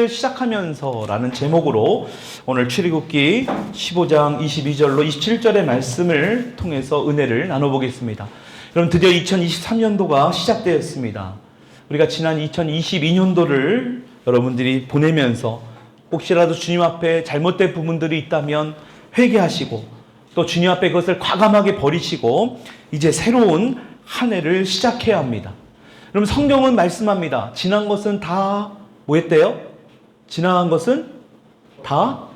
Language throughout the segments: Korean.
시작하면서라는 제목으로 오늘 출애굽기 15장 22절로 27절의 말씀을 통해서 은혜를 나눠보겠습니다. 여러분, 드디어 2023년도가 시작되었습니다. 우리가 지난 2022년도를 여러분들이 보내면서 혹시라도 주님 앞에 잘못된 부분들이 있다면 회개하시고 또 주님 앞에 그것을 과감하게 버리시고 이제 새로운 한 해를 시작해야 합니다. 여러분, 성경은 말씀합니다. 지난 것은 다 뭐였대요? 지나간 것은 다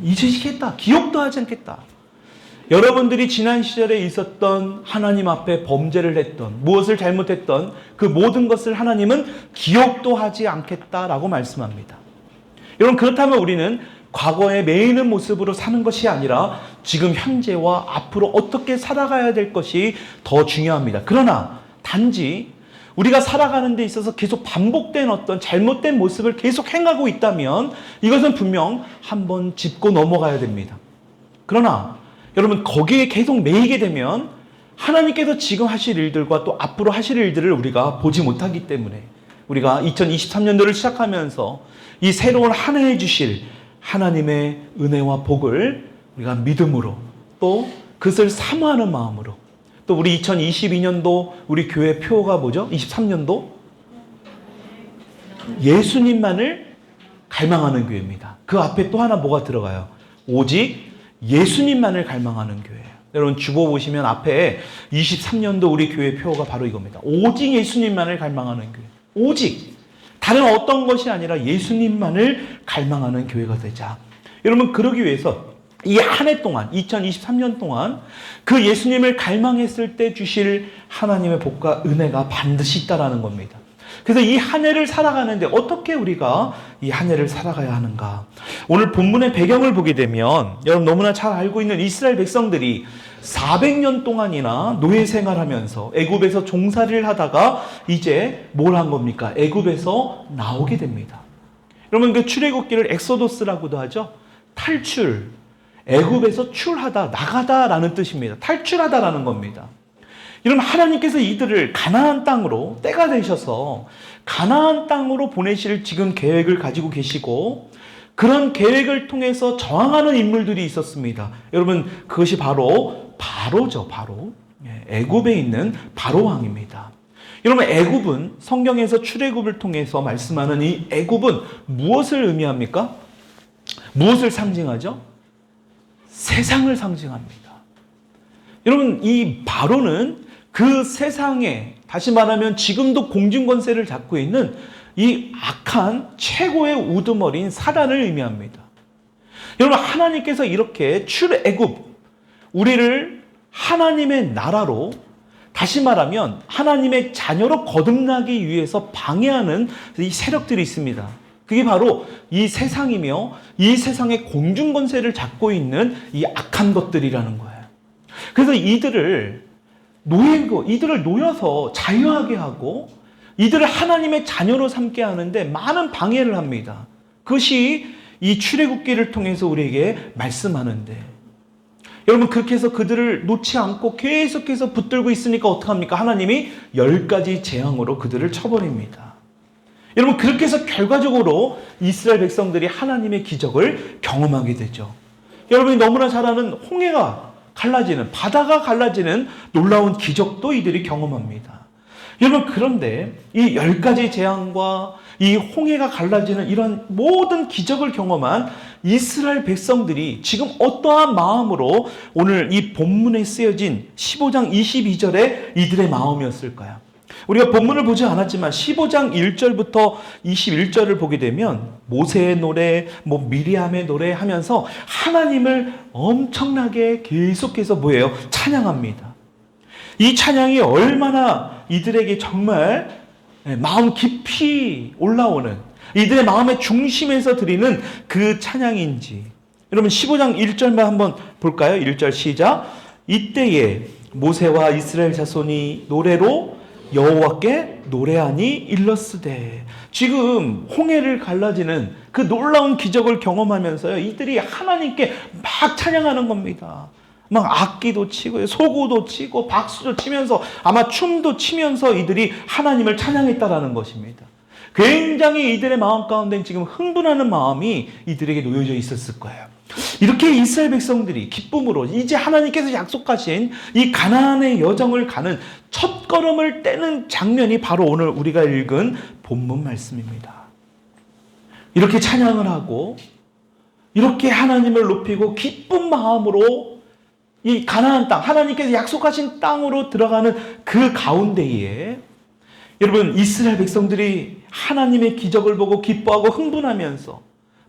잊으시겠다. 기억도 하지 않겠다. 여러분들이 지난 시절에 있었던 하나님 앞에 범죄를 했던, 무엇을 잘못했던 그 모든 것을 하나님은 기억도 하지 않겠다라고 말씀합니다. 여러분, 그렇다면 우리는 과거에 매이는 모습으로 사는 것이 아니라 지금 현재와 앞으로 어떻게 살아가야 될 것이 더 중요합니다. 그러나 단지 우리가 살아가는 데 있어서 계속 반복된 어떤 잘못된 모습을 계속 행하고 있다면 이것은 분명 한번 짚고 넘어가야 됩니다. 그러나 여러분, 거기에 계속 매이게 되면 하나님께서 지금 하실 일들과 또 앞으로 하실 일들을 우리가 보지 못하기 때문에 우리가 2023년도를 시작하면서 이 새로운 한 해에 주실 하나님의 은혜와 복을 우리가 믿음으로 또 그것을 사모하는 마음으로 또 우리 2022년도 우리 교회 표가 뭐죠? 23년도 예수님만을 갈망하는 교회입니다. 그 앞에 또 하나 뭐가 들어가요? 오직 예수님만을 갈망하는 교회예요. 여러분, 주보 보시면 앞에 23년도 우리 교회 표가 바로 이겁니다. 오직 예수님만을 갈망하는 교회. 오직 다른 어떤 것이 아니라 예수님만을 갈망하는 교회가 되자. 여러분, 그러기 위해서 이 한 해 동안 2023년 동안 그 예수님을 갈망했을 때 주실 하나님의 복과 은혜가 반드시 있다라는 겁니다. 그래서 이 한 해를 살아가는데 어떻게 우리가 이 한 해를 살아가야 하는가? 오늘 본문의 배경을 보게 되면 여러분 너무나 잘 알고 있는 이스라엘 백성들이 400년 동안이나 노예 생활하면서 애굽에서 종살이를 하다가 이제 뭘 한 겁니까? 애굽에서 나오게 됩니다. 여러분, 그 출애굽기를 엑소도스라고도 하죠. 탈출, 애굽에서 출하다, 나가다라는 뜻입니다. 탈출하다라는 겁니다. 여러분, 하나님께서 이들을 가나안 땅으로 때가 되셔서 가나안 땅으로 보내실 지금 계획을 가지고 계시고 그런 계획을 통해서 저항하는 인물들이 있었습니다. 여러분, 그것이 바로 바로죠. 바로 애굽에 있는 바로 왕입니다. 여러분, 애굽은 성경에서 출애굽을 통해서 말씀하는 이 애굽은 무엇을 의미합니까? 무엇을 상징하죠? 세상을 상징합니다. 여러분, 이 바로는 그 세상에, 다시 말하면 지금도 공중권세를 잡고 있는 이 악한 최고의 우두머리인 사단을 의미합니다. 여러분, 하나님께서 이렇게 출애굽, 우리를 하나님의 나라로, 다시 말하면 하나님의 자녀로 거듭나기 위해서 방해하는 이 세력들이 있습니다. 그게 바로 이 세상이며 이 세상의 공중권세를 잡고 있는 이 악한 것들이라는 거예요. 그래서 이들을 놓여서 자유하게 하고 이들을 하나님의 자녀로 삼게 하는데 많은 방해를 합니다. 그것이 이 출애굽기를 통해서 우리에게 말씀하는데, 여러분, 그렇게 해서 그들을 놓지 않고 계속해서 붙들고 있으니까 어떡합니까? 하나님이 10가지 재앙으로 그들을 쳐버립니다. 여러분, 그렇게 해서 결과적으로 이스라엘 백성들이 하나님의 기적을 경험하게 되죠. 여러분이 너무나 잘 아는 홍해가 갈라지는, 바다가 갈라지는 놀라운 기적도 이들이 경험합니다. 여러분, 그런데 이 10가지 재앙과 이 홍해가 갈라지는 이런 모든 기적을 경험한 이스라엘 백성들이 지금 어떠한 마음으로 오늘 이 본문에 쓰여진 15장 22절에 이들의 마음이었을까요? 우리가 본문을 보지 않았지만 15장 1절부터 21절을 보게 되면 모세의 노래, 미리암의 노래 하면서 하나님을 엄청나게 계속해서 뭐예요? 찬양합니다. 이 찬양이 얼마나 이들에게 정말 마음 깊이 올라오는, 이들의 마음의 중심에서 드리는 그 찬양인지. 여러분, 15장 1절만 한번 볼까요? 1절 시작. 이때에 모세와 이스라엘 자손이 노래로 여호와께 노래하니 일렀으되. 지금 홍해를 갈라지는 그 놀라운 기적을 경험하면서요, 이들이 하나님께 막 찬양하는 겁니다. 막 악기도 치고 소고도 치고 박수도 치면서 아마 춤도 치면서 이들이 하나님을 찬양했다라는 것입니다. 굉장히 이들의 마음 가운데 지금 흥분하는 마음이 이들에게 놓여져 있었을 거예요. 이렇게 이스라엘 백성들이 기쁨으로 이제 하나님께서 약속하신 이 가나안의 여정을 가는 첫걸음을 떼는 장면이 바로 오늘 우리가 읽은 본문 말씀입니다. 이렇게 찬양을 하고 이렇게 하나님을 높이고 기쁜 마음으로 이 가나안 땅, 하나님께서 약속하신 땅으로 들어가는 그 가운데에 여러분 이스라엘 백성들이 하나님의 기적을 보고 기뻐하고 흥분하면서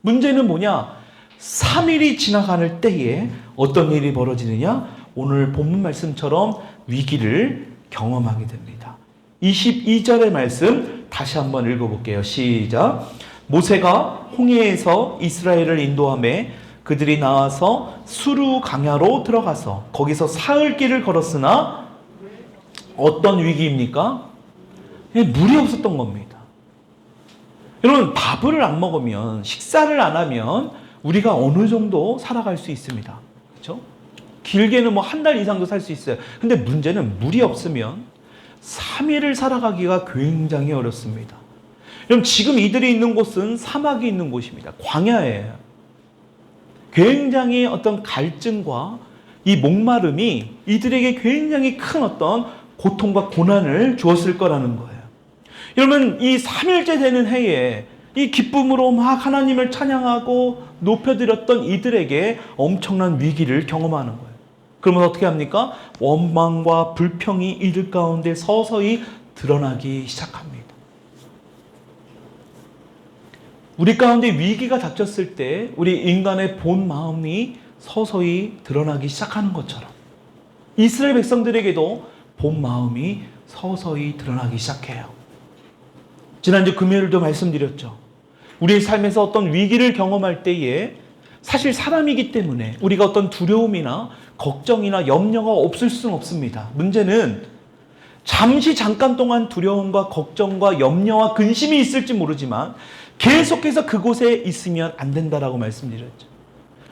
문제는 뭐냐? 3일이 지나가는 때에 어떤 일이 벌어지느냐? 오늘 본문 말씀처럼 위기를 경험하게 됩니다. 22절의 말씀 다시 한번 읽어볼게요. 시작. 모세가 홍해에서 이스라엘을 인도하매 그들이 나와서 수르 강야로 들어가서 거기서 사흘 길을 걸었으나 어떤 위기입니까? 물이 없었던 겁니다. 여러분 밥을 안 먹으면 식사를 안 하면 우리가 어느 정도 살아갈 수 있습니다. 그렇죠? 길게는 뭐 한 달 이상도 살 수 있어요. 근데 문제는 물이 없으면 3일을 살아가기가 굉장히 어렵습니다. 여러분 지금 이들이 있는 곳은 사막이 있는 곳입니다. 광야예요. 굉장히 어떤 갈증과 이 목마름이 이들에게 굉장히 큰 어떤 고통과 고난을 주었을 거라는 거예요. 여러분 이 3일째 되는 해에 이 기쁨으로 막 하나님을 찬양하고 높여드렸던 이들에게 엄청난 위기를 경험하는 거예요. 그러면 어떻게 합니까? 원망과 불평이 이들 가운데 서서히 드러나기 시작합니다. 우리 가운데 위기가 닥쳤을 때 우리 인간의 본 마음이 서서히 드러나기 시작하는 것처럼 이스라엘 백성들에게도 본 마음이 서서히 드러나기 시작해요. 지난주 금요일도 말씀드렸죠. 우리의 삶에서 어떤 위기를 경험할 때에 사실 사람이기 때문에 우리가 어떤 두려움이나 걱정이나 염려가 없을 수는 없습니다. 문제는 잠깐 동안 두려움과 걱정과 염려와 근심이 있을지 모르지만 계속해서 그곳에 있으면 안 된다라고 말씀드렸죠.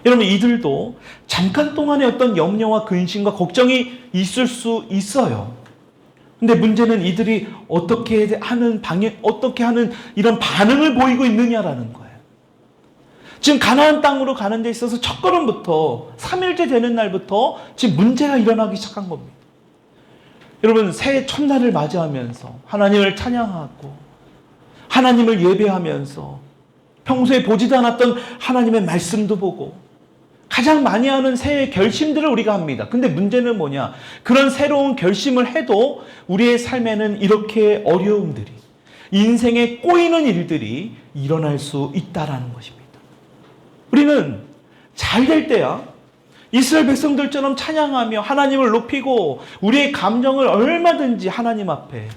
여러분 이들도 잠깐 동안의 어떤 염려와 근심과 걱정이 있을 수 있어요. 근데 문제는 이들이 어떻게 하는 이런 반응을 보이고 있느냐라는 거예요. 지금 가나안 땅으로 가는 데 있어서 첫걸음부터 3일째 되는 날부터 지금 문제가 일어나기 시작한 겁니다. 여러분 새해 첫날을 맞이하면서 하나님을 찬양하고 하나님을 예배하면서 평소에 보지도 않았던 하나님의 말씀도 보고 가장 많이 하는 새해 결심들을 우리가 합니다. 근데 문제는 뭐냐? 그런 새로운 결심을 해도 우리의 삶에는 이렇게 어려움들이, 인생에 꼬이는 일들이 일어날 수 있다라는 것입니다. 우리는 잘 될 때야 이스라엘 백성들처럼 찬양하며 하나님을 높이고 우리의 감정을 얼마든지 하나님 앞에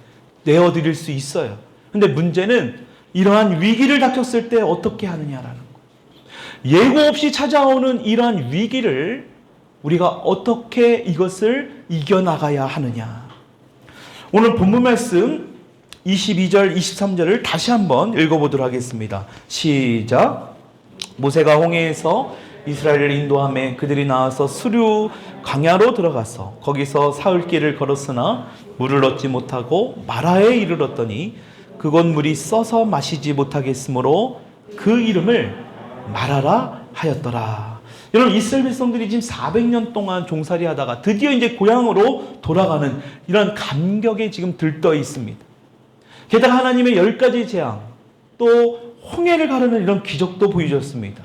내어드릴 수 있어요. 근데 문제는 이러한 위기를 닥쳤을 때 어떻게 하느냐라는 거예요. 예고 없이 찾아오는 이러한 위기를 우리가 어떻게 이것을 이겨나가야 하느냐. 오늘 본문 말씀 22절, 23절을 다시 한번 읽어보도록 하겠습니다. 시작. 모세가 홍해에서 이스라엘을 인도하며 그들이 나와서 수르 강야로 들어가서 거기서 사흘 길을 걸었으나 물을 얻지 못하고 마라에 이르렀더니 그곳 물이 써서 마시지 못하겠으므로 그 이름을 마라라 하였더라. 여러분 이스라엘 백성들이 지금 400년 동안 종살이 하다가 드디어 이제 고향으로 돌아가는 이런 감격에 지금 들떠 있습니다. 게다가 하나님의 10가지 재앙 또 홍해를 가르는 이런 기적도 보여줬습니다.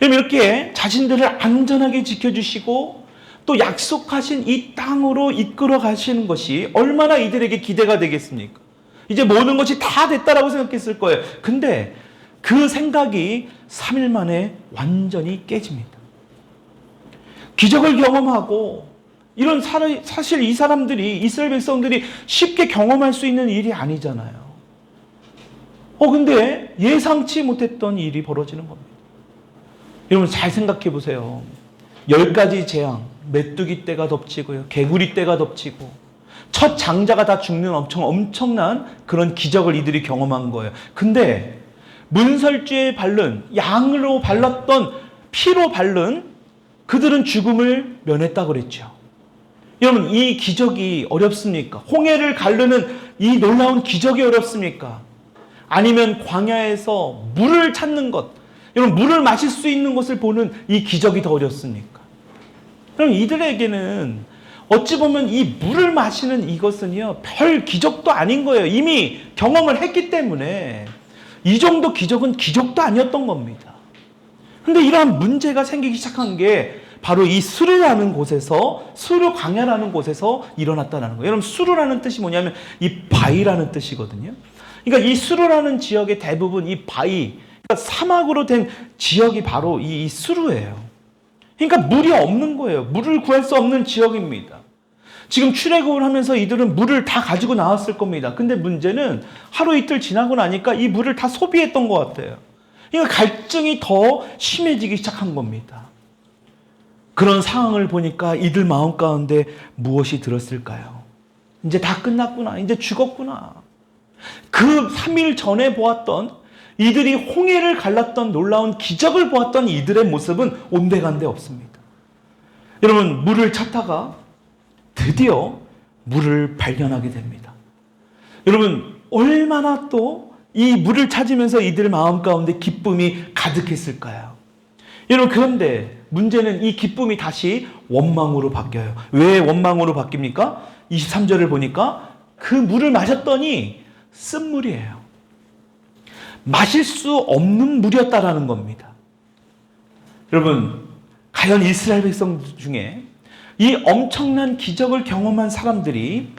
여러분 이렇게 자신들을 안전하게 지켜주시고 또 약속하신 이 땅으로 이끌어 가시는 것이 얼마나 이들에게 기대가 되겠습니까? 이제 모든 것이 다 됐다라고 생각했을 거예요. 근데 그 생각이 3일 만에 완전히 깨집니다. 기적을 경험하고 이런 사실 이 사람들이 이스라엘 백성들이 쉽게 경험할 수 있는 일이 아니잖아요. 근데 예상치 못했던 일이 벌어지는 겁니다. 여러분 잘 생각해 보세요. 10가지 재앙, 메뚜기 떼가 덮치고요, 개구리 떼가 덮치고 첫 장자가 다 죽는 엄청난 그런 기적을 이들이 경험한 거예요. 근데 문설주에 바른 양으로 발랐던 피로 바른 그들은 죽음을 면했다고 그랬죠. 여러분 이 기적이 어렵습니까? 홍해를 가르는 이 놀라운 기적이 어렵습니까? 아니면 광야에서 물을 찾는 것, 여러분 물을 마실 수 있는 것을 보는 이 기적이 더 어렵습니까? 그럼 이들에게는 어찌 보면 이 물을 마시는 이것은요 별 기적도 아닌 거예요. 이미 경험을 했기 때문에 이 정도 기적은 기적도 아니었던 겁니다. 근데 이러한 문제가 생기기 시작한 게 바로 이 수르라는 곳에서, 수르 광야라는 곳에서 일어났다는 거예요. 여러분 수르라는 뜻이 뭐냐면 이 바위라는 뜻이거든요. 그러니까 이 수르라는 지역의 대부분 이 바위, 그러니까 사막으로 된 지역이 바로 이 수르예요. 그러니까 물이 없는 거예요. 물을 구할 수 없는 지역입니다. 지금 출애굽을 하면서 이들은 물을 다 가지고 나왔을 겁니다. 근데 문제는 하루 이틀 지나고 나니까 이 물을 다 소비했던 것 같아요. 그러니까 갈증이 더 심해지기 시작한 겁니다. 그런 상황을 보니까 이들 마음 가운데 무엇이 들었을까요? 이제 다 끝났구나. 이제 죽었구나. 그 3일 전에 보았던 이들이 홍해를 갈랐던 놀라운 기적을 보았던 이들의 모습은 온데간데 없습니다. 여러분 물을 찾다가 드디어 물을 발견하게 됩니다. 여러분 얼마나 또 이 물을 찾으면서 이들 마음 가운데 기쁨이 가득했을까요? 여러분 그런데 문제는 이 기쁨이 다시 원망으로 바뀌어요. 왜 원망으로 바뀝니까? 23절을 보니까 그 물을 마셨더니 쓴물이에요. 마실 수 없는 물이었다라는 겁니다. 여러분 과연 이스라엘 백성 중에 이 엄청난 기적을 경험한 사람들이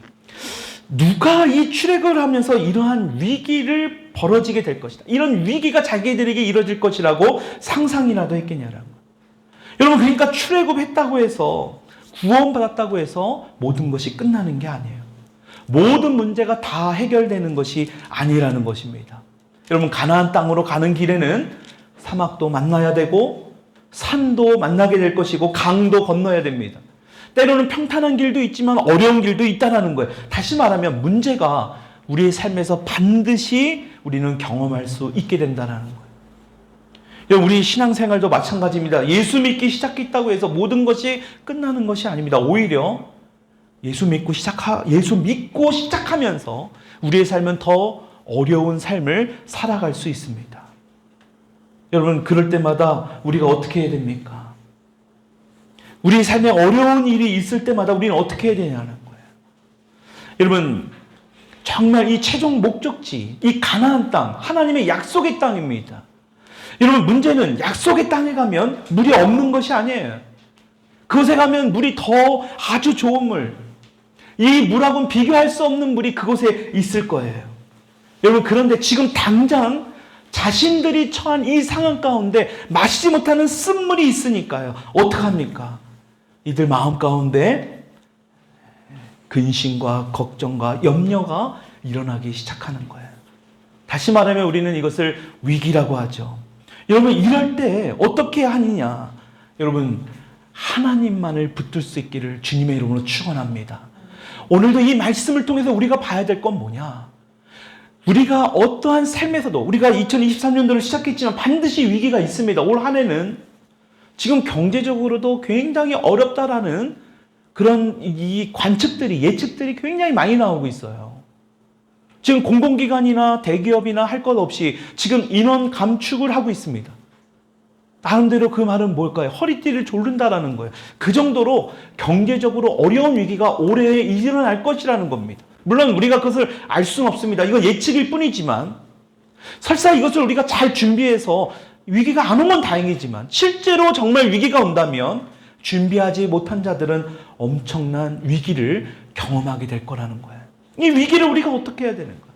누가 이 출애굽을 하면서 이러한 위기를 벌어지게 될 것이다, 이런 위기가 자기들에게 이뤄질 것이라고 상상이라도 했겠냐라고. 여러분 그러니까 출애굽했다고 해서 구원받았다고 해서 모든 것이 끝나는 게 아니에요. 모든 문제가 다 해결되는 것이 아니라는 것입니다. 여러분 가나안 땅으로 가는 길에는 사막도 만나야 되고 산도 만나게 될 것이고 강도 건너야 됩니다. 때로는 평탄한 길도 있지만 어려운 길도 있다는 거예요. 다시 말하면 문제가 우리의 삶에서 반드시 우리는 경험할 수 있게 된다는 거예요. 우리 신앙생활도 마찬가지입니다. 예수 믿기 시작했다고 해서 모든 것이 끝나는 것이 아닙니다. 오히려 예수 믿고 시작하면서 우리의 삶은 더 어려운 삶을 살아갈 수 있습니다. 여러분 그럴 때마다 우리가 어떻게 해야 됩니까? 우리의 삶에 어려운 일이 있을 때마다 우리는 어떻게 해야 되냐는 거예요. 여러분 정말 이 최종 목적지, 이 가나안 땅, 하나님의 약속의 땅입니다. 여러분 문제는 약속의 땅에 가면 물이 없는 것이 아니에요. 그곳에 가면 물이 더 아주 좋은 물, 이 물하고는 비교할 수 없는 물이 그곳에 있을 거예요. 여러분 그런데 지금 당장 자신들이 처한 이 상황 가운데 마시지 못하는 쓴물이 있으니까요. 어떡합니까? 이들 마음 가운데 근심과 걱정과 염려가 일어나기 시작하는 거예요. 다시 말하면 우리는 이것을 위기라고 하죠. 여러분 이럴 때 어떻게 하느냐? 여러분 하나님만을 붙들 수 있기를 주님의 이름으로 축원합니다. 오늘도 이 말씀을 통해서 우리가 봐야 될 건 뭐냐? 우리가 어떠한 삶에서도, 우리가 2023년도를 시작했지만 반드시 위기가 있습니다. 올 한 해는 지금 경제적으로도 굉장히 어렵다라는 그런 이 관측들이, 예측들이 굉장히 많이 나오고 있어요. 지금 공공기관이나 대기업이나 할 것 없이 지금 인원 감축을 하고 있습니다. 나름대로 그 말은 뭘까요? 허리띠를 조른다라는 거예요. 그 정도로 경제적으로 어려운 위기가 올해 일어날 것이라는 겁니다. 물론 우리가 그것을 알 수는 없습니다. 이건 예측일 뿐이지만 설사 이것을 우리가 잘 준비해서 위기가 안 오면 다행이지만 실제로 정말 위기가 온다면 준비하지 못한 자들은 엄청난 위기를 경험하게 될 거라는 거예요. 이 위기를 우리가 어떻게 해야 되는 거예요?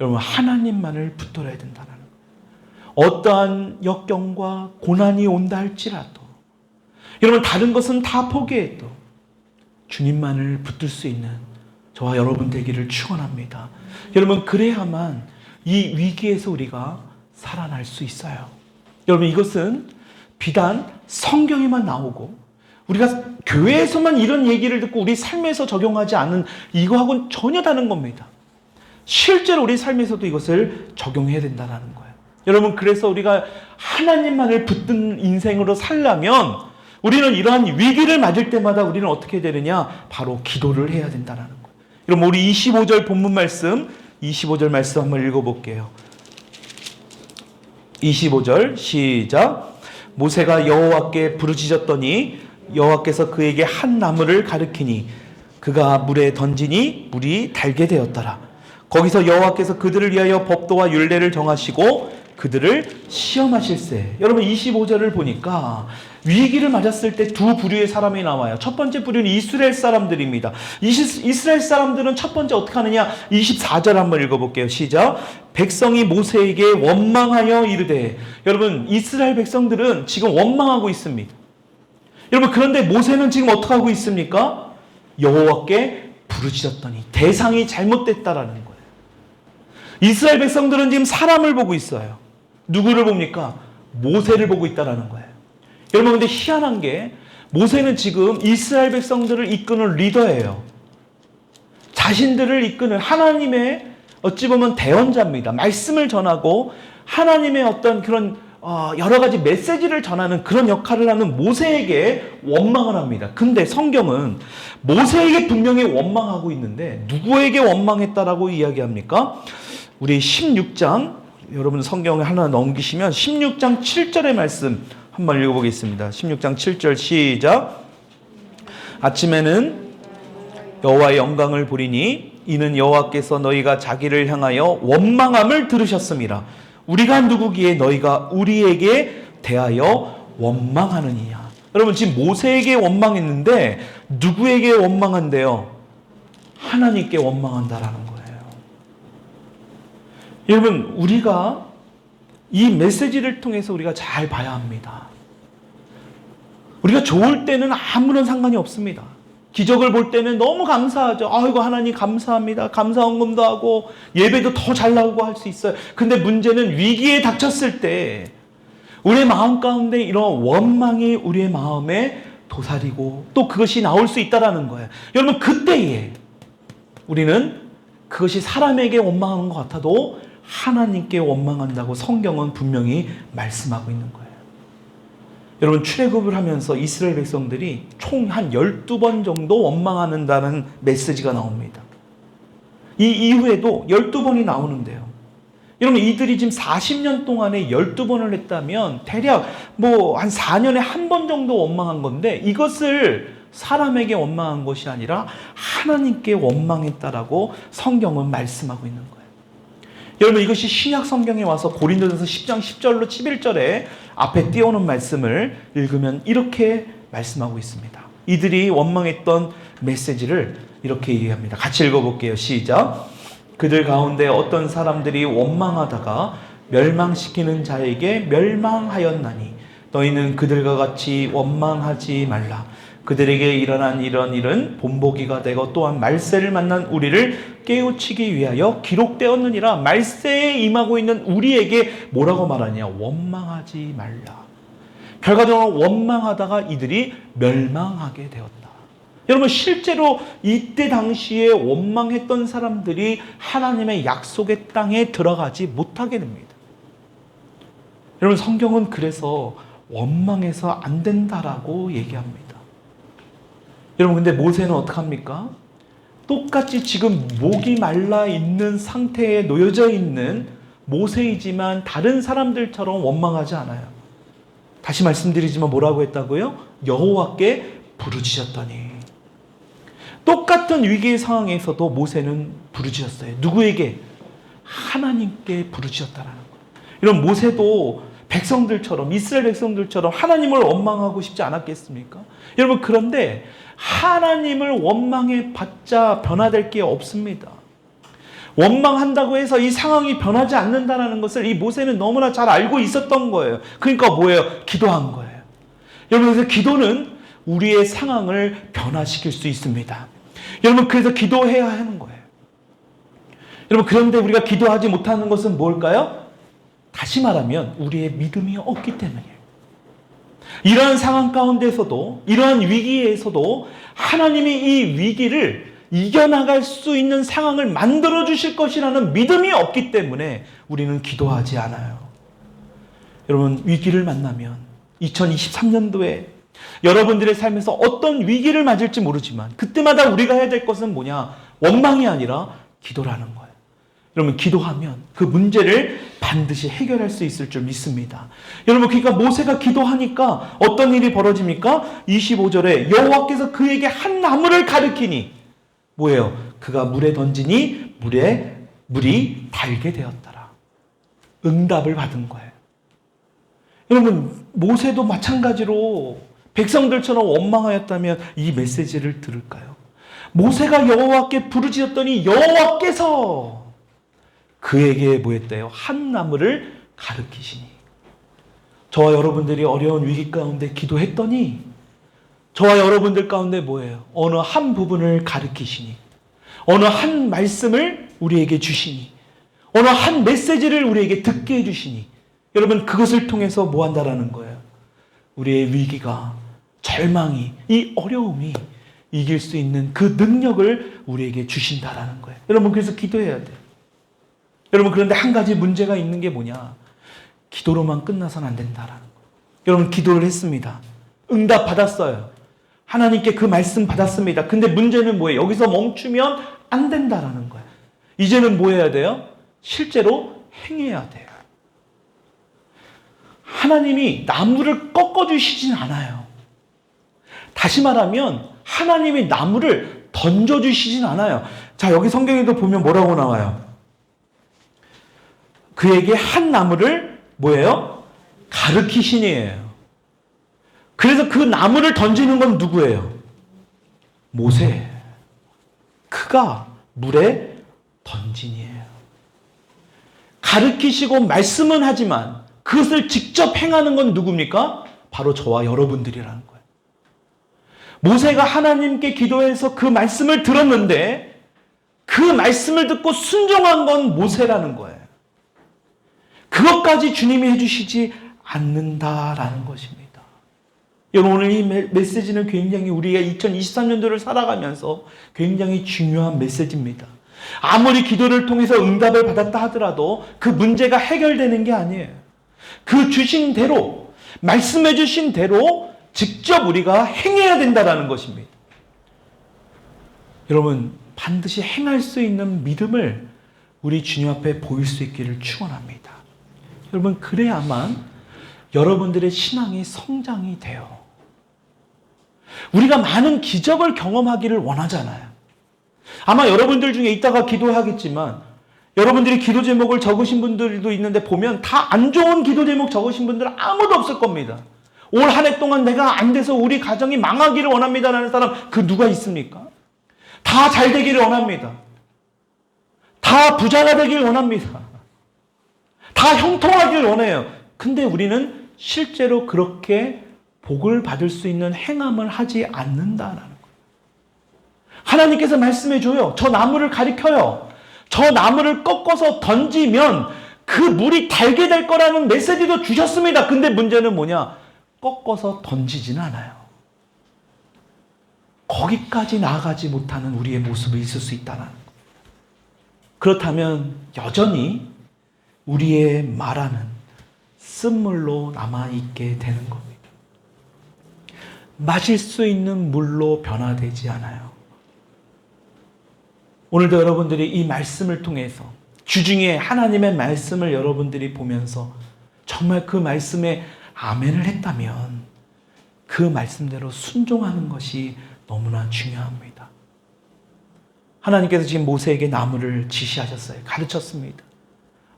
여러분 하나님만을 붙들어야 된다는 거예요. 어떠한 역경과 고난이 온다 할지라도 여러분 다른 것은 다 포기해도 주님만을 붙들 수 있는 저와 여러분 되기를 축원합니다. 여러분 그래야만 이 위기에서 우리가 살아날 수 있어요. 여러분 이것은 비단 성경에만 나오고 우리가 교회에서만 이런 얘기를 듣고 우리 삶에서 적용하지 않은 이거하고는 전혀 다른 겁니다. 실제로 우리 삶에서도 이것을 적용해야 된다는 거예요. 여러분 그래서 우리가 하나님만을 붙든 인생으로 살려면 우리는 이러한 위기를 맞을 때마다 우리는 어떻게 되느냐? 바로 기도를 해야 된다는 거예요. 여러분 우리 25절 본문 말씀 25절 말씀 한번 읽어볼게요. 25절 시작. 모세가 여호와께 부르짖었더니 여호와께서 그에게 한 나무를 가르치니 그가 물에 던지니 물이 달게 되었더라. 거기서 여호와께서 그들을 위하여 법도와 율례를 정하시고 그들을 시험하실세. 여러분 25절을 보니까 위기를 맞았을 때 두 부류의 사람이 나와요. 첫 번째 부류는 이스라엘 사람들입니다. 이스라엘 사람들은 첫 번째 어떻게 하느냐? 24절 한번 읽어볼게요. 시작. 백성이 모세에게 원망하여 이르되. 여러분 이스라엘 백성들은 지금 원망하고 있습니다. 여러분 그런데 모세는 지금 어떻게 하고 있습니까? 여호와께 부르짖었더니. 대상이 잘못됐다라는 거예요. 이스라엘 백성들은 지금 사람을 보고 있어요. 누구를 봅니까? 모세를 보고 있다라는 거예요. 여러분 근데 희한한 게 모세는 지금 이스라엘 백성들을 이끄는 리더예요. 자신들을 이끄는 하나님의 어찌 보면 대언자입니다. 말씀을 전하고 하나님의 어떤 그런 여러 가지 메시지를 전하는 그런 역할을 하는 모세에게 원망을 합니다. 근데 성경은 모세에게 분명히 원망하고 있는데 누구에게 원망했다라고 이야기합니까? 우리 16장 여러분 성경을 하나 넘기시면 16장 7절의 말씀 한번 읽어보겠습니다. 16장 7절 시작. 아침에는 여호와의 영광을 보리니 이는 여호와께서 너희가 자기를 향하여 원망함을 들으셨음이라. 우리가 누구기에 너희가 우리에게 대하여 원망하느니냐. 여러분 지금 모세에게 원망했는데 누구에게 원망한대요? 하나님께 원망한다라는 거예요. 여러분 우리가 이 메시지를 통해서 우리가 잘 봐야 합니다. 우리가 좋을 때는 아무런 상관이 없습니다. 기적을 볼 때는 너무 감사하죠. 아이고 하나님 감사합니다. 감사 헌금도 하고 예배도 더 잘 나오고 할 수 있어요. 근데 문제는 위기에 닥쳤을 때 우리의 마음 가운데 이런 원망이 우리의 마음에 도사리고 또 그것이 나올 수 있다는 거예요. 여러분 그때에 우리는 그것이 사람에게 원망하는 것 같아도 하나님께 원망한다고 성경은 분명히 말씀하고 있는 거예요. 여러분 출애굽을 하면서 이스라엘 백성들이 총 한 12번 정도 원망한다는 메시지가 나옵니다. 이 이후에도 12번이 나오는데요. 여러분 이들이 지금 40년 동안에 12번을 했다면 대략 한 4년에 한 번 정도 원망한 건데 이것을 사람에게 원망한 것이 아니라 하나님께 원망했다라고 성경은 말씀하고 있는 거예요. 여러분 이것이 신약 성경에 와서 고린도전서 10장 10절로 11절에 앞에 띄워놓은 말씀을 읽으면 이렇게 말씀하고 있습니다. 이들이 원망했던 메시지를 이렇게 얘기합니다. 같이 읽어볼게요. 시작. 그들 가운데 어떤 사람들이 원망하다가 멸망시키는 자에게 멸망하였나니 너희는 그들과 같이 원망하지 말라. 그들에게 일어난 이런 일은 본보기가 되고 또한 말세를 만난 우리를 깨우치기 위하여 기록되었느니라. 말세에 임하고 있는 우리에게 뭐라고 말하냐? 원망하지 말라. 결과적으로 원망하다가 이들이 멸망하게 되었다. 여러분 실제로 이때 당시에 원망했던 사람들이 하나님의 약속의 땅에 들어가지 못하게 됩니다. 여러분 성경은 그래서 원망해서 안 된다라고 얘기합니다. 여러분 근데 모세는 어떡합니까? 똑같이 지금 목이 말라 있는 상태에 놓여져 있는 모세이지만 다른 사람들처럼 원망하지 않아요. 다시 말씀드리지만 뭐라고 했다고요? 여호와께 부르짖었더니. 똑같은 위기의 상황에서도 모세는 부르짖었어요. 누구에게? 하나님께 부르짖었다라는 거예요. 이런 모세도 백성들처럼 이스라엘 백성들처럼 하나님을 원망하고 싶지 않았겠습니까? 여러분 그런데 하나님을 원망해 봤자 변화될 게 없습니다. 원망한다고 해서 이 상황이 변하지 않는다는 것을 이 모세는 너무나 잘 알고 있었던 거예요. 그러니까 뭐예요? 기도한 거예요. 여러분 그래서 기도는 우리의 상황을 변화시킬 수 있습니다. 여러분 그래서 기도해야 하는 거예요. 여러분 그런데 우리가 기도하지 못하는 것은 뭘까요? 다시 말하면 우리의 믿음이 없기 때문이에요. 이러한 상황 가운데서도 이러한 위기에서도 하나님이 이 위기를 이겨나갈 수 있는 상황을 만들어 주실 것이라는 믿음이 없기 때문에 우리는 기도하지 않아요. 여러분 위기를 만나면 2023년도에 여러분들의 삶에서 어떤 위기를 맞을지 모르지만 그때마다 우리가 해야 될 것은 뭐냐? 원망이 아니라 기도라는 거예요. 여러분, 기도하면 그 문제를 반드시 해결할 수 있을 줄 믿습니다. 여러분, 그러니까 모세가 기도하니까 어떤 일이 벌어집니까? 25절에 여호와께서 그에게 한 나무를 가르치니 뭐예요? 그가 물에 던지니 물이 달게 되었더라. 응답을 받은 거예요. 여러분, 모세도 마찬가지로 백성들처럼 원망하였다면 이 메시지를 들을까요? 모세가 여호와께 부르짖었더니 여호와께서 그에게 뭐 했대요? 한 나무를 가르치시니. 저와 여러분들이 어려운 위기 가운데 기도했더니 저와 여러분들 가운데 뭐예요? 어느 한 부분을 가르치시니, 어느 한 말씀을 우리에게 주시니, 어느 한 메시지를 우리에게 듣게 해주시니, 여러분, 그것을 통해서 뭐 한다라는 거예요? 우리의 위기가, 절망이, 이 어려움이 이길 수 있는 그 능력을 우리에게 주신다라는 거예요. 여러분, 그래서 기도해야 돼요. 여러분, 그런데 한 가지 문제가 있는 게 뭐냐? 기도로만 끝나서는 안 된다라는 거예요. 여러분, 기도를 했습니다. 응답 받았어요. 하나님께 그 말씀 받았습니다. 근데 문제는 뭐예요? 여기서 멈추면 안 된다라는 거예요. 이제는 뭐 해야 돼요? 실제로 행해야 돼요. 하나님이 나무를 꺾어주시진 않아요. 다시 말하면 하나님이 나무를 던져주시진 않아요. 자, 여기 성경에도 보면 뭐라고 나와요? 그에게 한 나무를 뭐예요? 가르치시니예요. 그래서 그 나무를 던지는 건 누구예요? 모세. 그가 물에 던지니예요. 가르치시고 말씀은 하지만 그것을 직접 행하는 건 누굽니까? 바로 저와 여러분들이라는 거예요. 모세가 하나님께 기도해서 그 말씀을 들었는데 그 말씀을 듣고 순종한 건 모세라는 거예요. 그것까지 주님이 해주시지 않는다라는 것입니다. 여러분, 오늘 이 메시지는 굉장히 우리가 2023년도를 살아가면서 굉장히 중요한 메시지입니다. 아무리 기도를 통해서 응답을 받았다 하더라도 그 문제가 해결되는 게 아니에요. 그 주신 대로, 말씀해 주신 대로 직접 우리가 행해야 된다는 것입니다. 여러분, 반드시 행할 수 있는 믿음을 우리 주님 앞에 보일 수 있기를 축원합니다. 여러분, 그래야만 여러분들의 신앙이 성장이 돼요. 우리가 많은 기적을 경험하기를 원하잖아요. 아마 여러분들 중에 이따가 기도하겠지만 여러분들이 기도 제목을 적으신 분들도 있는데 보면 다 안 좋은 기도 제목 적으신 분들은 아무도 없을 겁니다. 올 한 해 동안 내가 안 돼서 우리 가정이 망하기를 원합니다라는 사람 그 누가 있습니까? 다 잘 되기를 원합니다. 다 부자가 되기를 원합니다. 다 형통하기를 원해요. 근데 우리는 실제로 그렇게 복을 받을 수 있는 행함을 하지 않는다라는 거예요. 하나님께서 말씀해 줘요. 저 나무를 가리켜요. 저 나무를 꺾어서 던지면 그 물이 달게 될 거라는 메시지도 주셨습니다. 근데 문제는 뭐냐? 꺾어서 던지지는 않아요. 거기까지 나아가지 못하는 우리의 모습이 있을 수 있다는 거예요. 그렇다면 여전히 우리의 말하는 쓴물로 남아있게 되는 겁니다. 마실 수 있는 물로 변화되지 않아요. 오늘도 여러분들이 이 말씀을 통해서 주중에 하나님의 말씀을 여러분들이 보면서 정말 그 말씀에 아멘을 했다면 그 말씀대로 순종하는 것이 너무나 중요합니다. 하나님께서 지금 모세에게 나무를 지시하셨어요. 가르쳤습니다.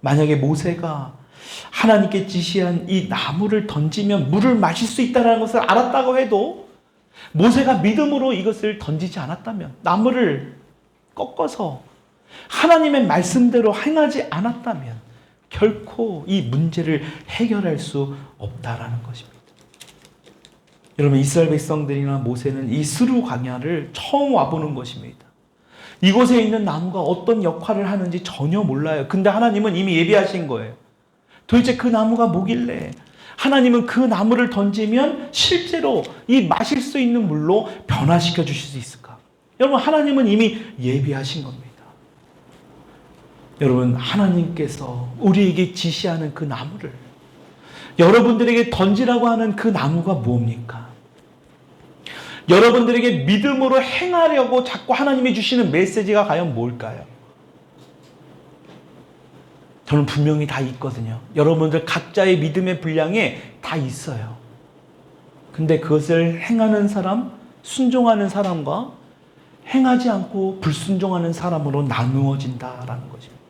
만약에 모세가 하나님께 지시한 이 나무를 던지면 물을 마실 수 있다는 것을 알았다고 해도 모세가 믿음으로 이것을 던지지 않았다면, 나무를 꺾어서 하나님의 말씀대로 행하지 않았다면 결코 이 문제를 해결할 수 없다라는 것입니다. 여러분, 이스라엘 백성들이나 모세는 이 스루 광야를 처음 와보는 것입니다. 이곳에 있는 나무가 어떤 역할을 하는지 전혀 몰라요. 근데 하나님은 이미 예비하신 거예요. 도대체 그 나무가 뭐길래 하나님은 그 나무를 던지면 실제로 이 마실 수 있는 물로 변화시켜 주실 수 있을까? 여러분, 하나님은 이미 예비하신 겁니다. 여러분, 하나님께서 우리에게 지시하는 그 나무를 여러분들에게 던지라고 하는 그 나무가 뭡니까? 여러분들에게 믿음으로 행하려고 자꾸 하나님이 주시는 메시지가 과연 뭘까요? 저는 분명히 다 있거든요. 여러분들 각자의 믿음의 분량에 다 있어요. 근데 그것을 행하는 사람, 순종하는 사람과 행하지 않고 불순종하는 사람으로 나누어진다라는 것입니다.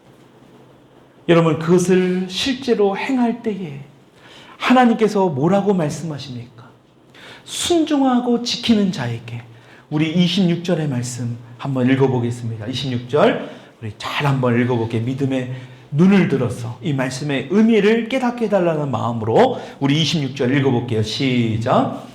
여러분, 그것을 실제로 행할 때에 하나님께서 뭐라고 말씀하십니까? 순종하고 지키는 자에게, 우리 26절의 말씀 한번 읽어보겠습니다. 26절 우리 잘 한번 읽어볼게요. 믿음의 눈을 들어서 이 말씀의 의미를 깨닫게 해달라는 마음으로 우리 26절 읽어볼게요. 시작.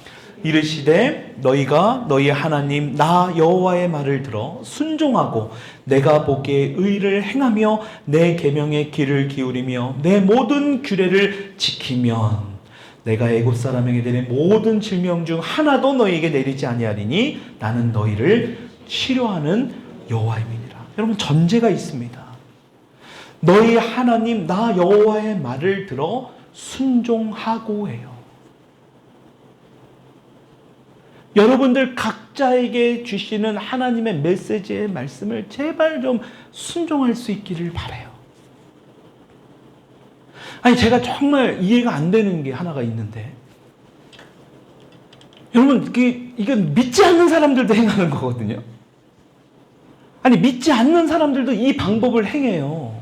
이르시되 너희가 너희 하나님 나 여호와의 말을 들어 순종하고 내가 보기에 의를 행하며 내 계명의 귀를 기울이며 내 모든 규례를 지키면 내가 애굽 사람에게 내린 모든 질병 중 하나도 너희에게 내리지 아니하리니 나는 너희를 치료하는 여호와임이니라. 여러분, 전제가 있습니다. 너희 하나님 나 여호와의 말을 들어 순종하고 해요. 여러분들 각자에게 주시는 하나님의 메시지의 말씀을 제발 좀 순종할 수 있기를 바라요. 아니, 제가 정말 이해가 안 되는 게 하나가 있는데, 여러분, 이건 믿지 않는 사람들도 행하는 거거든요. 아니, 믿지 않는 사람들도 이 방법을 행해요.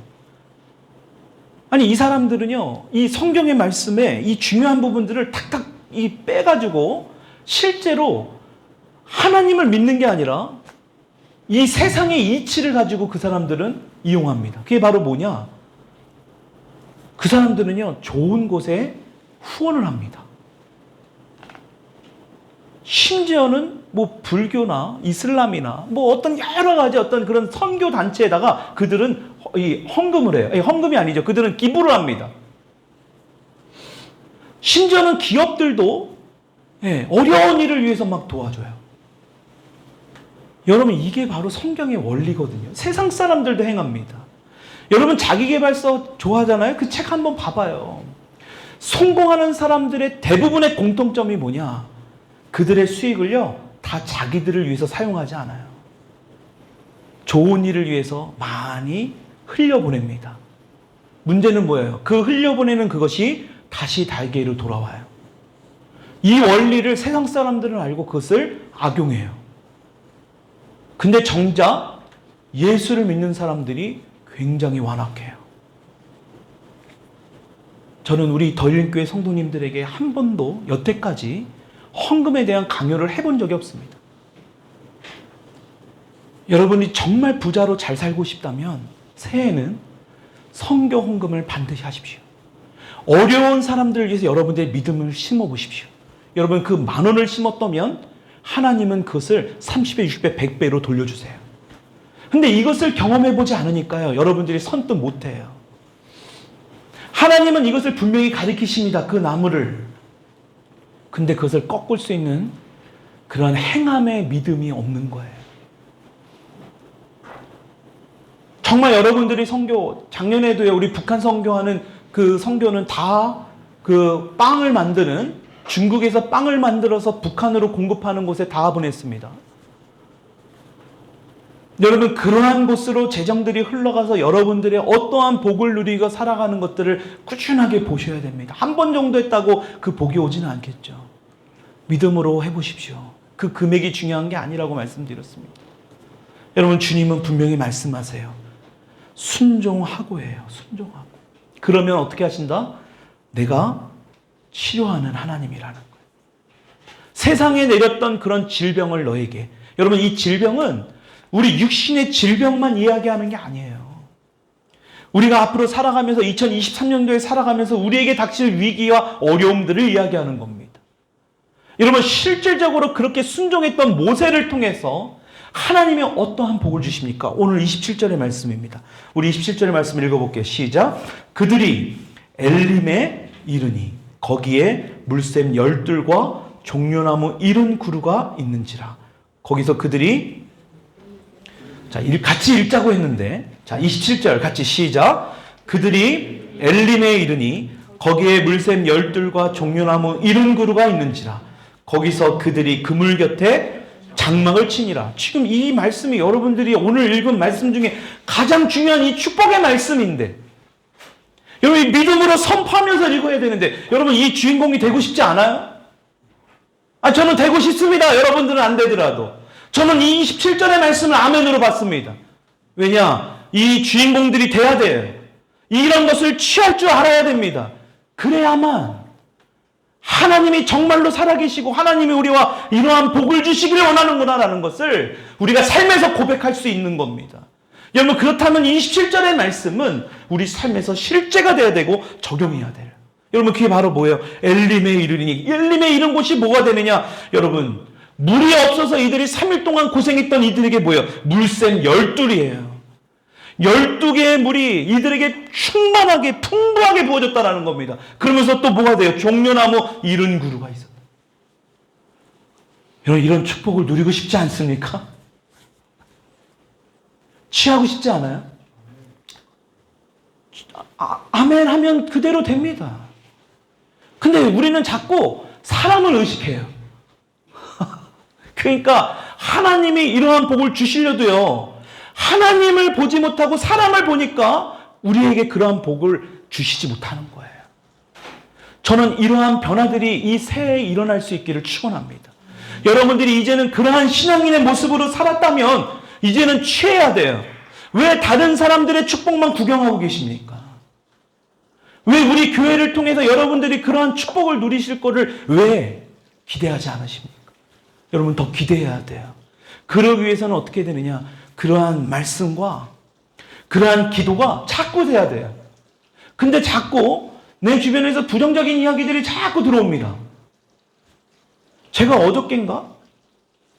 아니, 이 사람들은요, 이 성경의 말씀에 이 중요한 부분들을 탁탁 빼가지고 실제로 하나님을 믿는 게 아니라 이 세상의 이치를 가지고 그 사람들은 이용합니다. 그게 바로 뭐냐? 그 사람들은요, 좋은 곳에 후원을 합니다. 심지어는 뭐 불교나 이슬람이나 뭐 어떤 여러 가지 어떤 그런 선교 단체에다가 그들은 헌금을 해요. 헌금이 아니죠. 그들은 기부를 합니다. 심지어는 기업들도 어려운 일을 위해서 막 도와줘요. 여러분, 이게 바로 성경의 원리거든요. 세상 사람들도 행합니다. 여러분, 자기계발서 좋아하잖아요. 그 책 한번 봐봐요. 성공하는 사람들의 대부분의 공통점이 뭐냐? 그들의 수익을요, 다 자기들을 위해서 사용하지 않아요. 좋은 일을 위해서 많이 흘려보냅니다. 문제는 뭐예요? 그 흘려보내는 그것이 다시 자기에게로 돌아와요. 이 원리를 세상 사람들은 알고 그것을 악용해요. 근데 정작 예수를 믿는 사람들이 굉장히 완악해요. 저는 우리 더일교회 성도님들에게 한 번도 여태까지 헌금에 대한 강요를 해본 적이 없습니다. 여러분이 정말 부자로 잘 살고 싶다면 새해에는 선교 헌금을 반드시 하십시오. 어려운 사람들을 위해서 여러분들의 믿음을 심어보십시오. 여러분, 그 10,000원을 심었다면 하나님은 그것을 30배, 60배, 100배로 돌려주세요. 근데 이것을 경험해보지 않으니까요, 여러분들이 선뜻 못해요. 하나님은 이것을 분명히 가리키십니다. 그 나무를. 근데 그것을 꺾을 수 있는 그런 행함의 믿음이 없는 거예요. 정말 여러분들이 선교, 작년에도요, 우리 북한 선교하는 그 선교는 다 그 빵을 만드는, 중국에서 빵을 만들어서 북한으로 공급하는 곳에 다 보냈습니다. 여러분, 그러한 곳으로 재정들이 흘러가서 여러분들의 어떠한 복을 누리고 살아가는 것들을 꾸준하게 보셔야 됩니다. 한 번 정도 했다고 그 복이 오지는 않겠죠. 믿음으로 해보십시오. 그 금액이 중요한 게 아니라고 말씀드렸습니다. 여러분, 주님은 분명히 말씀하세요. 순종하고 해요. 순종하고. 그러면 어떻게 하신다? 내가 치료하는 하나님이라는 거예요. 세상에 내렸던 그런 질병을 너에게, 여러분, 이 질병은 우리 육신의 질병만 이야기하는 게 아니에요. 우리가 앞으로 살아가면서 2023년도에 살아가면서 우리에게 닥칠 위기와 어려움들을 이야기하는 겁니다. 여러분, 실질적으로 그렇게 순종했던 모세를 통해서 하나님이 어떠한 복을 주십니까? 오늘 27절의 말씀입니다. 우리 27절의 말씀 읽어볼게요. 시작. 그들이 엘림에 이르니 거기에 물샘 12과 종려나무 70그루가 있는지라. 거기서 그들이, 자, 같이 읽자고 했는데, 자, 27절 같이 시작. 그들이 엘림에 이르니 거기에 물샘 12과 종려나무 70그루가 있는지라. 거기서 그들이 그물 곁에 장막을 치니라. 지금 이 말씀이 여러분들이 오늘 읽은 말씀 중에 가장 중요한 이 축복의 말씀인데, 여러분, 이 믿음으로 선포하면서 읽어야 되는데, 여러분, 이 주인공이 되고 싶지 않아요? 저는 되고 싶습니다. 여러분들은 안 되더라도. 저는 이 27절의 말씀을 아멘으로 받습니다. 왜냐? 이 주인공들이 돼야 돼요. 이런 것을 취할 줄 알아야 됩니다. 그래야만 하나님이 정말로 살아계시고 하나님이 우리와 이러한 복을 주시기를 원하는구나라는 것을 우리가 삶에서 고백할 수 있는 겁니다. 여러분, 그렇다면 27절의 말씀은 우리 삶에서 실제가 돼야 되고 적용해야 돼요. 여러분, 그게 바로 뭐예요? 엘림에 이르리니. 엘림에 이른 곳이 뭐가 되느냐? 여러분, 물이 없어서 이들이 3일 동안 고생했던 이들에게 뭐예요? 물샘 12이에요. 12개의 물이 이들에게 충만하게 풍부하게 부어졌다는 겁니다. 그러면서 또 뭐가 돼요? 종려나무 70그루가 있었다. 여러분, 이런 축복을 누리고 싶지 않습니까? 취하고 싶지 않아요? 아멘 하면 그대로 됩니다. 근데 우리는 자꾸 사람을 의식해요. 그러니까 하나님이 이러한 복을 주시려도요, 하나님을 보지 못하고 사람을 보니까 우리에게 그러한 복을 주시지 못하는 거예요. 저는 이러한 변화들이 이 새해에 일어날 수 있기를 축원합니다. 여러분들이 이제는 그러한 신앙인의 모습으로 살았다면 이제는 취해야 돼요. 왜 다른 사람들의 축복만 구경하고 계십니까? 왜 우리 교회를 통해서 여러분들이 그러한 축복을 누리실 거를 왜 기대하지 않으십니까? 여러분, 더 기대해야 돼요. 그러기 위해서는 어떻게 되느냐? 그러한 말씀과 그러한 기도가 자꾸 돼야 돼요. 근데 자꾸 내 주변에서 부정적인 이야기들이 자꾸 들어옵니다. 제가 어저께인가?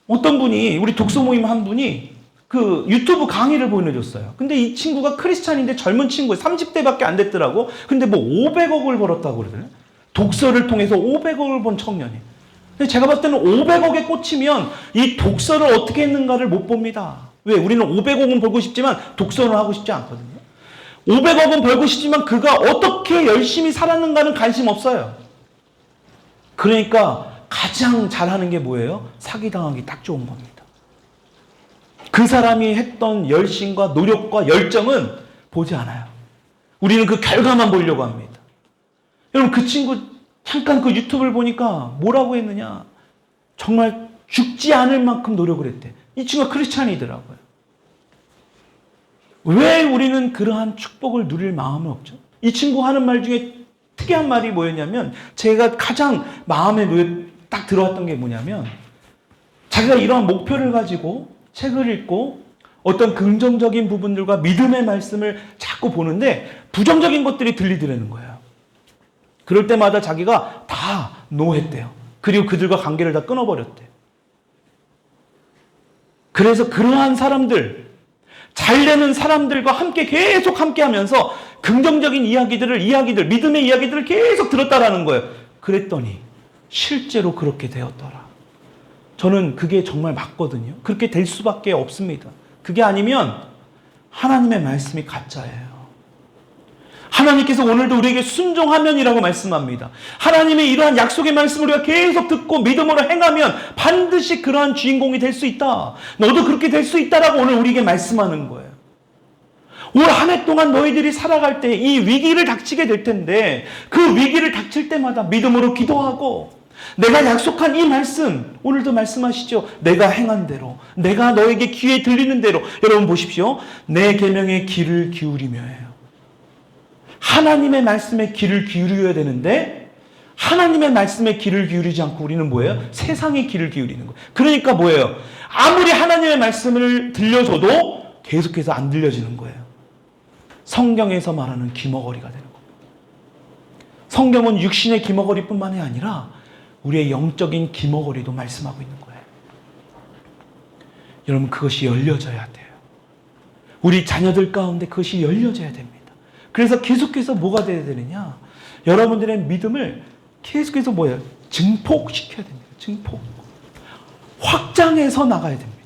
어떤 분이, 우리 독서 모임 한 분이 그 유튜브 강의를 보내줬어요. 근데 이 친구가 크리스찬인데 젊은 친구예요. 30대밖에 안 됐더라고. 근데 뭐 500억을 벌었다고 그러더래요. 독서를 통해서 500억을 번 청년이. 근데 제가 봤을 때는 500억에 꽂히면 이 독서를 어떻게 했는가를 못 봅니다. 왜? 우리는 500억은 벌고 싶지만 독서는 하고 싶지 않거든요. 500억은 벌고 싶지만 그가 어떻게 열심히 살았는가는 관심 없어요. 그러니까 가장 잘하는 게 뭐예요? 사기당하기 딱 좋은 겁니다. 그 사람이 했던 열심과 노력과 열정은 보지 않아요. 우리는 그 결과만 보려고 합니다. 여러분, 그 친구 잠깐 그 유튜브를 보니까 뭐라고 했느냐? 정말 죽지 않을 만큼 노력을 했대. 이 친구가 크리스찬이더라고요. 왜 우리는 그러한 축복을 누릴 마음은 없죠? 이 친구 하는 말 중에 특이한 말이 뭐였냐면, 제가 가장 마음에 딱 들어왔던 게 뭐냐면, 자기가 이러한 목표를 가지고 책을 읽고 어떤 긍정적인 부분들과 믿음의 말씀을 자꾸 보는데 부정적인 것들이 들리더라는 거예요. 그럴 때마다 자기가 다 노했대요. 그리고 그들과 관계를 다 끊어버렸대요. 그래서 그러한 사람들, 잘 되는 사람들과 함께 계속 함께 하면서 긍정적인 이야기들, 믿음의 이야기들을 계속 들었다라는 거예요. 그랬더니 실제로 그렇게 되었더라. 저는 그게 정말 맞거든요. 그렇게 될 수밖에 없습니다. 그게 아니면 하나님의 말씀이 가짜예요. 하나님께서 오늘도 우리에게 순종하면이라고 말씀합니다. 하나님의 이러한 약속의 말씀을 우리가 계속 듣고 믿음으로 행하면 반드시 그러한 주인공이 될 수 있다. 너도 그렇게 될 수 있다라고 오늘 우리에게 말씀하는 거예요. 올 한 해 동안 너희들이 살아갈 때 이 위기를 닥치게 될 텐데 그 위기를 닥칠 때마다 믿음으로 기도하고 내가 약속한 이 말씀, 오늘도 말씀하시죠. 내가 행한 대로, 내가 너에게 귀에 들리는 대로. 여러분 보십시오. 내 계명에 귀를 기울이며 해요. 하나님의 말씀에 귀를 기울여야 되는데 하나님의 말씀에 귀를 기울이지 않고 우리는 뭐예요? 세상에 귀를 기울이는 거예요. 그러니까 뭐예요? 아무리 하나님의 말씀을 들려줘도 계속해서 안 들려지는 거예요. 성경에서 말하는 귀머거리가 되는 겁니다. 성경은 육신의 귀머거리뿐만이 아니라 우리의 영적인 귀머거리도 말씀하고 있는 거예요. 여러분, 그것이 열려져야 돼요. 우리 자녀들 가운데 그것이 열려져야 됩니다. 그래서 계속해서 뭐가 돼야 되느냐? 여러분들의 믿음을 계속해서 뭐예요? 증폭시켜야 됩니다. 증폭. 확장해서 나가야 됩니다.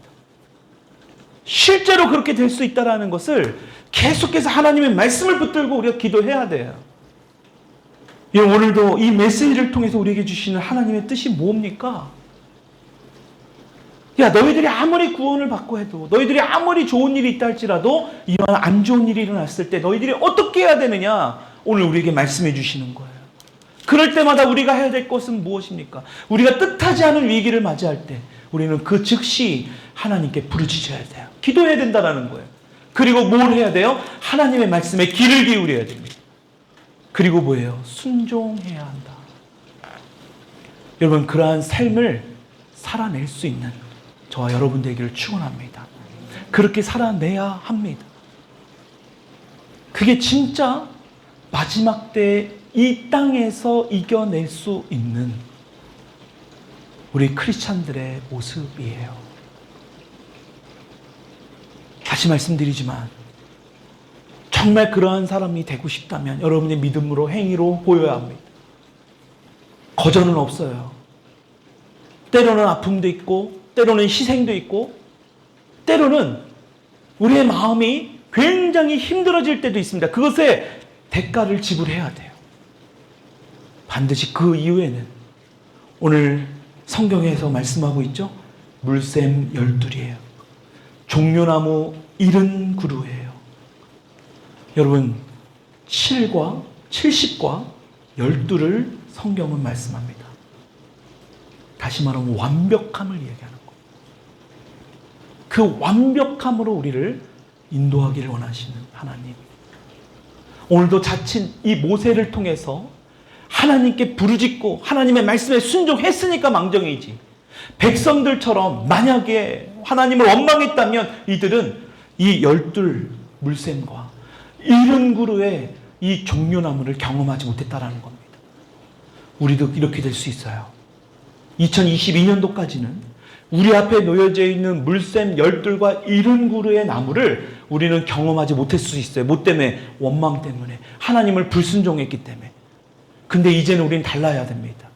실제로 그렇게 될 수 있다는 것을 계속해서 하나님의 말씀을 붙들고 우리가 기도해야 돼요. 오늘도 이 메시지를 통해서 우리에게 주시는 하나님의 뜻이 뭡니까? 야, 너희들이 아무리 구원을 받고 해도, 너희들이 아무리 좋은 일이 있다 할지라도 이러한 안 좋은 일이 일어났을 때 너희들이 어떻게 해야 되느냐? 오늘 우리에게 말씀해 주시는 거예요. 그럴 때마다 우리가 해야 될 것은 무엇입니까? 우리가 뜻하지 않은 위기를 맞이할 때 우리는 그 즉시 하나님께 부르짖어야 돼요. 기도해야 된다는 거예요. 그리고 뭘 해야 돼요? 하나님의 말씀에 귀를 기울여야 됩니다. 그리고 뭐예요? 순종해야 한다. 여러분, 그러한 삶을 살아낼 수 있는 저와 여러분 되기를 축원합니다. 그렇게 살아내야 합니다. 그게 진짜 마지막 때 이 땅에서 이겨낼 수 있는 우리 크리스찬들의 모습이에요. 다시 말씀드리지만 정말 그러한 사람이 되고 싶다면 여러분의 믿음으로 행위로 보여야 합니다. 거절은 없어요. 때로는 아픔도 있고 때로는 희생도 있고 때로는 우리의 마음이 굉장히 힘들어질 때도 있습니다. 그것에 대가를 지불해야 돼요. 반드시 그 이후에는 오늘 성경에서 말씀하고 있죠. 물샘 12이에요. 종려나무 70그루예요. 여러분 7과 70과 12를 성경은 말씀합니다. 다시 말하면 완벽함을 얘기하는 거예요. 그 완벽함으로 우리를 인도하기를 원하시는 하나님. 오늘도 자칫 이 모세를 통해서 하나님께 부르짖고 하나님의 말씀에 순종했으니까 망정이지. 백성들처럼 만약에 하나님을 원망했다면 이들은 이 12 물샘과 70그루의 이 종려나무를 경험하지 못했다라는 겁니다. 우리도 이렇게 될 수 있어요. 2022년도까지는 우리 앞에 놓여져 있는 물샘 12과 70그루의 나무를 우리는 경험하지 못할 수 있어요. 뭐 때문에? 원망 때문에. 하나님을 불순종했기 때문에. 근데 이제는 우리는 달라야 됩니다.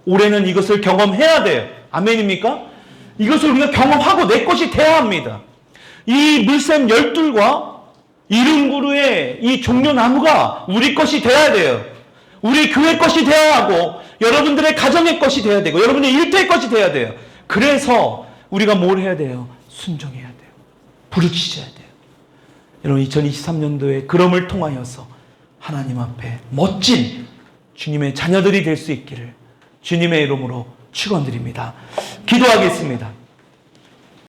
올해는 이것을 경험해야 돼요. 아멘입니까? 이것을 우리가 경험하고 내 것이 돼야 합니다. 이 물샘 12과 70그루의 이 종려나무가 우리 것이 돼야 돼요. 우리 교회 것이 돼야 하고 여러분들의 가정의 것이 돼야 되고 여러분의 일터의 것이 돼야 돼요. 그래서 우리가 뭘 해야 돼요? 순종해야 돼요. 부르짖어야 돼요. 여러분 2023년도에 그럼을 통하여서 하나님 앞에 멋진 주님의 자녀들이 될 수 있기를 주님의 이름으로 축원드립니다. 기도하겠습니다.